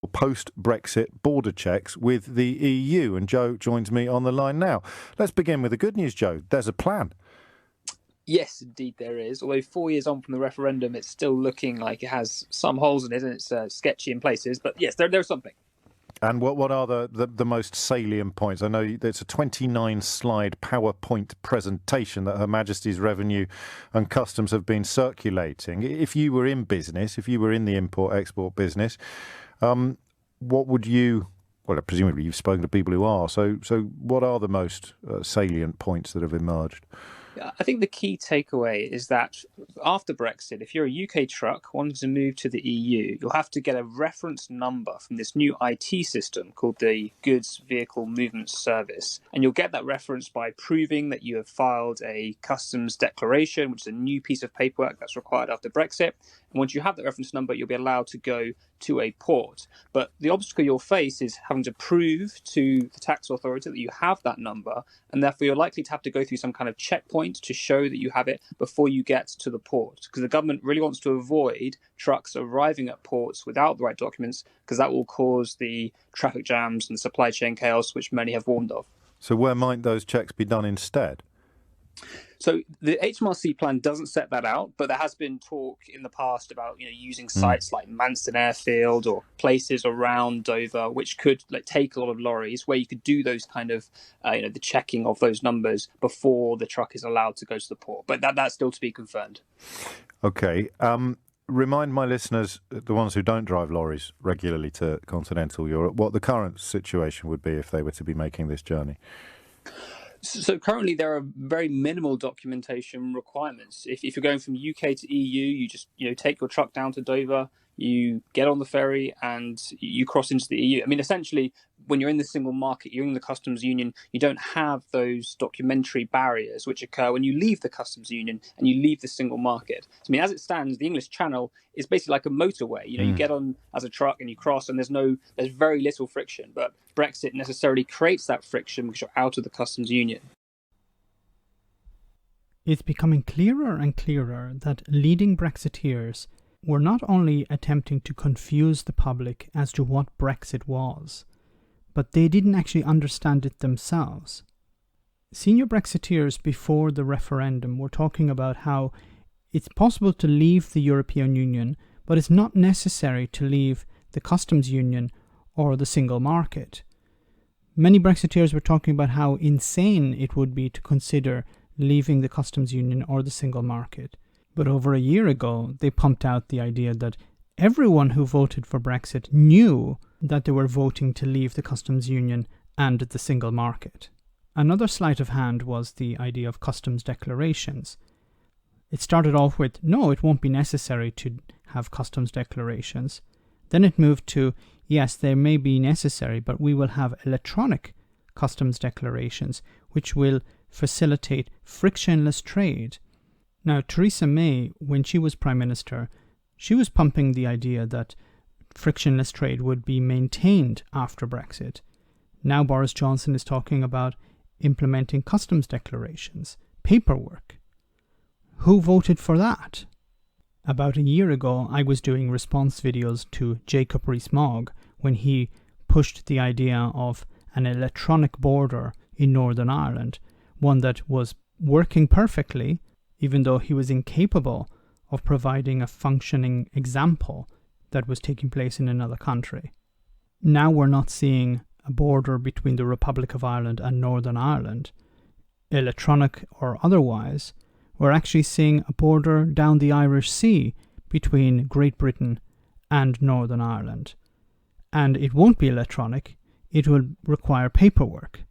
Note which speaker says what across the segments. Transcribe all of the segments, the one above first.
Speaker 1: post-Brexit border checks with the EU. And Joe joins me on the line now. Let's begin with the good news, Joe. There's a plan.
Speaker 2: Yes, indeed there is. Although 4 years on from the referendum, it's still looking like it has some holes in it and it's sketchy in places. But yes, there's something.
Speaker 1: And what are the most salient points? I know it's a 29-slide PowerPoint presentation that Her Majesty's Revenue and Customs have been circulating. If you were in business, if you were in the import-export business, what would you... Well, presumably you've spoken to people who are. So what are the most salient points that have emerged?
Speaker 2: I think the key takeaway is that after Brexit, if you're a UK truck wanting to move to the EU, you'll have to get a reference number from this new IT system called the Goods Vehicle Movement Service. And you'll get that reference by proving that you have filed a customs declaration, which is a new piece of paperwork that's required after Brexit. And once you have that reference number, you'll be allowed to go to a port. But the obstacle you'll face is having to prove to the tax authority that you have that number, and therefore you're likely to have to go through some kind of checkpoint to show that you have it before you get to the port. Because the government really wants to avoid trucks arriving at ports without the right documents, because that will cause the traffic jams and supply chain chaos, which many have warned of.
Speaker 1: So where might those checks be done instead?
Speaker 2: So the HMRC plan doesn't set that out, but there has been talk in the past about using sites like Manston Airfield or places around Dover, which could take a lot of lorries, where you could do those kind of the checking of those numbers before the truck is allowed to go to the port. But that's still to be confirmed.
Speaker 1: Okay. Remind my listeners, the ones who don't drive lorries regularly to continental Europe, what the current situation would be if they were to be making this journey.
Speaker 2: So currently there are very minimal documentation requirements. If you're going from UK to EU, you just take your truck down to Dover, you get on the ferry and you cross into the EU. I mean, essentially, when you're in the single market, you're in the customs union, you don't have those documentary barriers which occur when you leave the customs union and you leave the single market. So, I mean, as it stands, the English Channel is basically like a motorway. You get on as a truck and you cross, and there's very little friction. But Brexit necessarily creates that friction because you're out of the customs union.
Speaker 3: It's becoming clearer and clearer that leading Brexiteers were not only attempting to confuse the public as to what Brexit was, but they didn't actually understand it themselves. Senior Brexiteers before the referendum were talking about how it's possible to leave the European Union, but it's not necessary to leave the customs union or the single market. Many Brexiteers were talking about how insane it would be to consider leaving the customs union or the single market. But over a year ago, they pumped out the idea that everyone who voted for Brexit knew that they were voting to leave the customs union and the single market. Another sleight of hand was the idea of customs declarations. It started off with, no, it won't be necessary to have customs declarations. Then it moved to, yes, they may be necessary, but we will have electronic customs declarations, which will facilitate frictionless trade. Now, Theresa May, when she was Prime Minister, she was pumping the idea that frictionless trade would be maintained after Brexit. Now Boris Johnson is talking about implementing customs declarations, paperwork. Who voted for that? About a year ago, I was doing response videos to Jacob Rees-Mogg when he pushed the idea of an electronic border in Northern Ireland, one that was working perfectly, even though he was incapable of providing a functioning example that was taking place in another country. Now we're not seeing a border between the Republic of Ireland and Northern Ireland, electronic or otherwise. We're actually seeing a border down the Irish Sea between Great Britain and Northern Ireland. And it won't be electronic, it will require paperwork.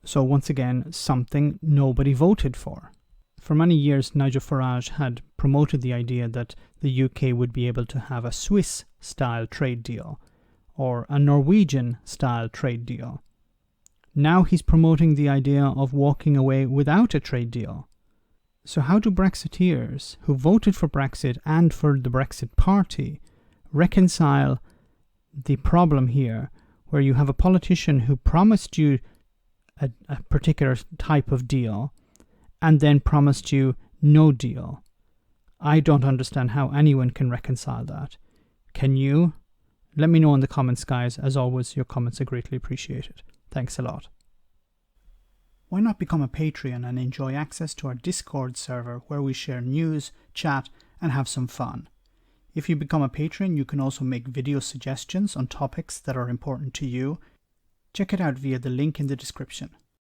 Speaker 3: So once again, something nobody voted for. For many years, Nigel Farage had promoted the idea that the UK would be able to have a Swiss-style trade deal or a Norwegian-style trade deal. Now he's promoting the idea of walking away without a trade deal. So how do Brexiteers who voted for Brexit and for the Brexit Party reconcile the problem here where you have a politician who promised you a particular type of deal and then promised you no deal? I don't understand how anyone can reconcile that. Can you? Let me know in the comments, guys. As always, your comments are greatly appreciated. Thanks a lot. Why not become a Patreon and enjoy access to our Discord server where we share news, chat, and have some fun? If you become a patron, you can also make video suggestions on topics that are important to you. Check it out via the link in the description.